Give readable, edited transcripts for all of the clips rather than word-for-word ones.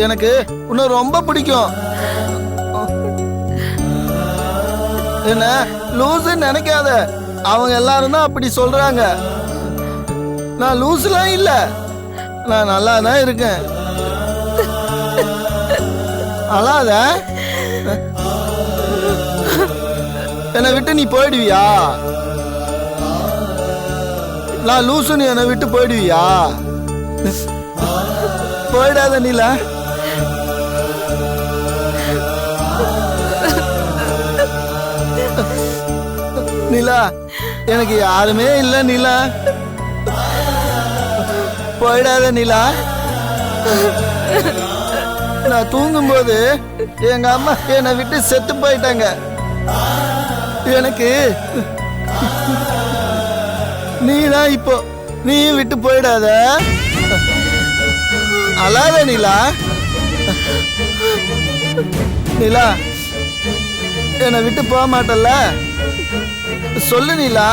எனக்கு உன்னை ரொம்ப பிடிக்கும். என்ன லூசுன்னு நினைக்காத. அவங்க எல்லாரும் தான் அப்படி சொல்றாங்க. நான் லூசுலாம் இல்ல, நான் நல்லா தான் இருக்கேன். அழாத. என்னை விட்டு நீ போயிடுவியா? நான் லூசுன்னு என்னை விட்டு போயிடுவியா? போயிடாத நீலா. நிலா, எனக்கு யாருமே இல்லை நிலா. போயிடாத நிலா. நான் தூங்கும்போது எங்க அம்மா என்னை விட்டு செத்து போயிட்டாங்க. எனக்கு நீதான் இப்போ. நீயும் விட்டு போயிடாத. அழாத நிலா. நிலா, என்னை விட்டு போக மாட்டல்ல? சொல்லு நிலா,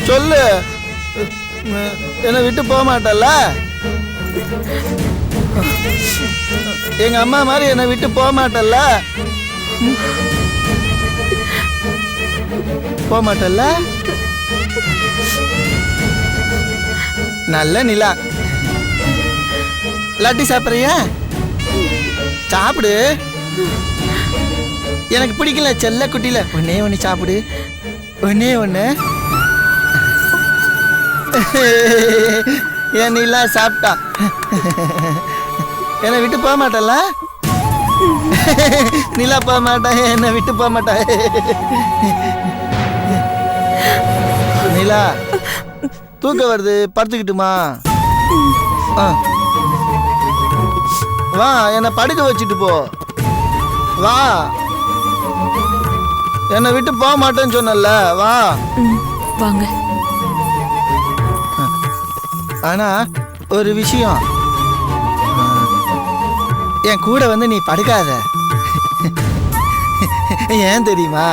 சொல்லு. என்னை விட்டு போக மாட்டல்ல? எங்க அம்மா மாதிரி என்னை விட்டு போக மாட்டல்ல? போக மாட்டல்ல? நல்ல நிலா. லட்டி சாப்பிட்றியா? சாப்பிடு. எனக்கு பிடிக்கல செல்ல குட்டியில. ஒன்னே ஒன்று சாப்பிடு. ஒன்னே ஒன்று. என் நிலா சாப்பிட்டா. என்னை விட்டு போக மாட்டல்ல? நிலா போக மாட்டா. என்னை விட்டு போக மாட்டா. நிலா, தூக்கம் வருது, படுத்துக்கிட்டுமா? வா, என்னை படுக்க வச்சுட்டு போ. வா. என்னை விட்டு போக மாட்டேன்னு சொன்னல. வா வாங்க. ஆனா ஒரு விஷயம், என் கூட வந்து நீ படுக்காத. ஏன் தெரியுமா?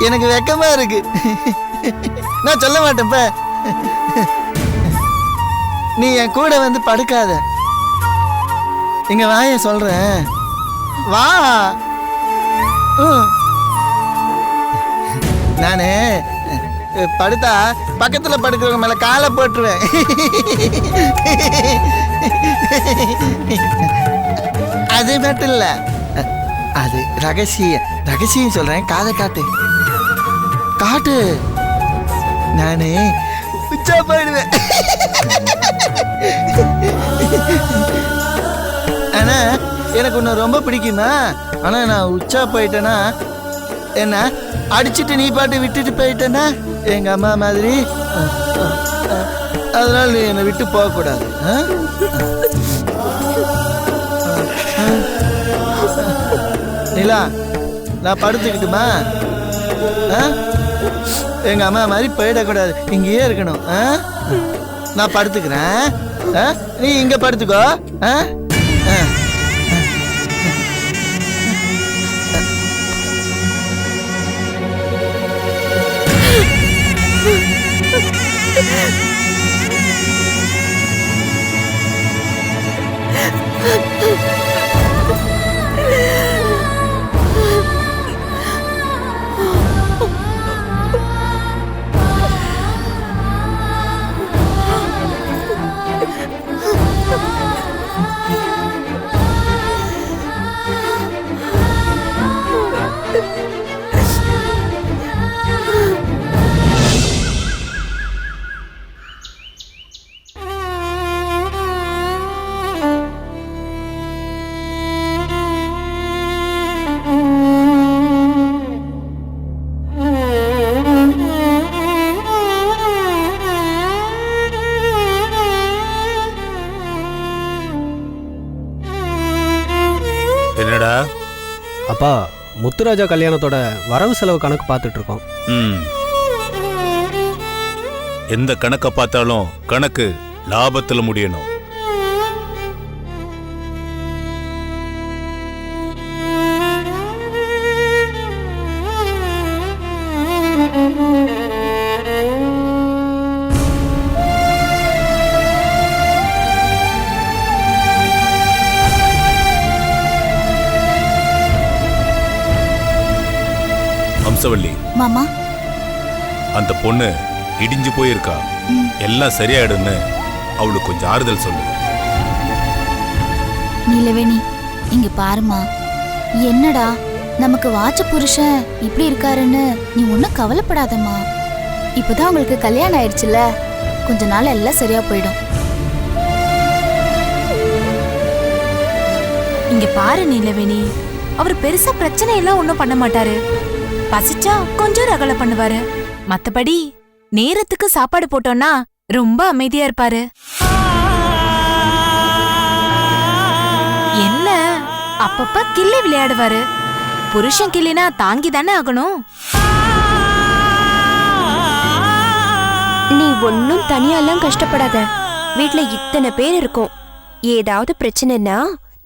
எனக்கு வெக்கமா இருக்கு. நான் சொல்ல மாட்டேன்ப்ப. நீ என் கூட வந்து படுக்காத. இங்க வாய சொல்றேன். வா. நானு படுத்தா பக்கத்துல படுக்கிறவங்க மேல காலை போட்டுருவேன். அது மட்டும் இல்ல, அது ரகசியம் சொல்றேன். காதை காட்டு. காட்டு. நானு உச்சா போயிடுவேன். ஆனா எனக்கு ஒன்று ரொம்ப பிடிக்குமா? ஆனா நான் உச்சா போயிட்டேன்னா என்ன அடிச்சுட்டு நீ பாட்டு விட்டுட்டு போயிட்டேன்னா எங்க அம்மா மாதிரி. அதனால நீ என்னை விட்டு போகக்கூடாது. நிலா, நான் படுத்துக்கிட்டுமா? எங்க அம்மா மாதிரி போயிடக்கூடாது. இங்கேயே இருக்கணும். நான் படுத்துக்கிறேன். நீ இங்க படுத்துக்கோ. என்னடா? அப்பா, முத்துராஜா கல்யாணத்தோட வரவு செலவு கணக்கு பார்த்துட்டு இருக்கோம். எந்த கணக்கை பார்த்தாலும் கணக்கு லாபத்தில் முடியணும். அம்சவள்ளி, மாமா. அந்த பொண்ணு இடிஞ்சு போயிருக்கா, எல்லாம் சரியாயிடுன்னு அவளுக்கு கொஞ்சம் ஆறுதல் சொல்லு. நீலவேணி, இங்க பாருமா. என்னடா நமக்கு வாச்ச புருஷன் இப்படி இருக்காருன்னு நீ ஒன்னும் கவலைப்படாதம்மா. இப்பதான் உங்களுக்கு கல்யாணம் ஆயிடுச்சுல, கொஞ்ச நாள் எல்லாம் சரியா போயிடும். இங்க பாரு நீலவேணி, அவர் பெருசா பிரச்சனை எல்லாம் ஒண்ணும் பண்ண மாட்டாரு. பசிச்சா கொஞ்சம் ரகலை பண்ணுவாரு. மத்தபடி நேரத்துக்கு சாப்பாடு போட்டோம்னா ரொம்ப அமைதியா இருப்பாரு. என்ன அப்பப்ப கிள்ளி விளையாடுவாரு. புருஷன் கிள்ளினா தாங்கி தானே ஆகணும். நீ ஒன்னும் தனியாலாம் கஷ்டப்படாத. வீட்ல இத்தனை பேர் இருக்கும். ஏதாவது பிரச்சனைனா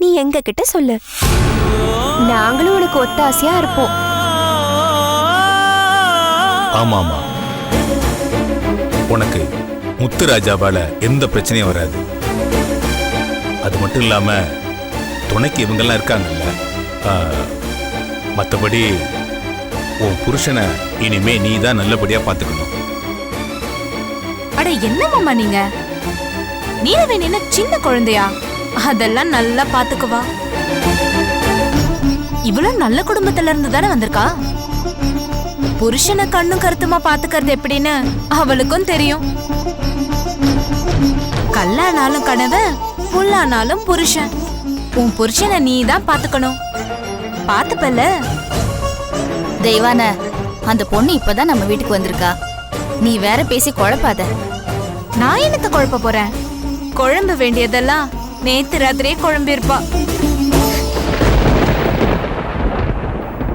நீ எங்க கிட்ட சொல்லு. நாங்களும் உனக்கு ஒத்தாசையா இருப்போம். ஆமாமா, உனக்கு முத்துராஜாவால எந்த பிரச்சனையும் வராது. அது மட்டும் இல்லாம துணைக்கு இவங்கெல்லாம் இருக்காங்கல்ல. மற்றபடி உன் புருஷனை இனிமே நீ தான் நல்லபடியா பாத்துக்கணும். அட என்ன மாமா நீங்க, நீலவேணி என்ன சின்ன குழந்தையா? அதெல்லாம் நல்லா பாத்துக்குவா. இவ்வளவு நல்ல குடும்பத்துல இருந்து தானே வந்திருக்கா. புருஷனை கண்ணும் கருத்துமா பாத்துக்கிறது எப்படின்னு அவளுக்கும் தெரியும். கல்லானாலும் கணவன், புல்லானாலும் புருஷன். உன் புருஷனை நீ தான் பாத்துக்கணும். பாத்துப்பல. தெய்வான, அந்த பொண்ணு இப்பதான் நம்ம வீட்டுக்கு வந்திருக்கா. நீ வேற பேசி குழப்பாத. நான் என்னத்த குழப்ப போறேன்? குழம்பு வேண்டியதெல்லாம் நேத்து ராத்திரியே குழம்பிருப்பா.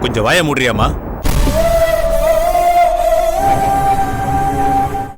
கொஞ்சம் வாய மூடுறியாமா?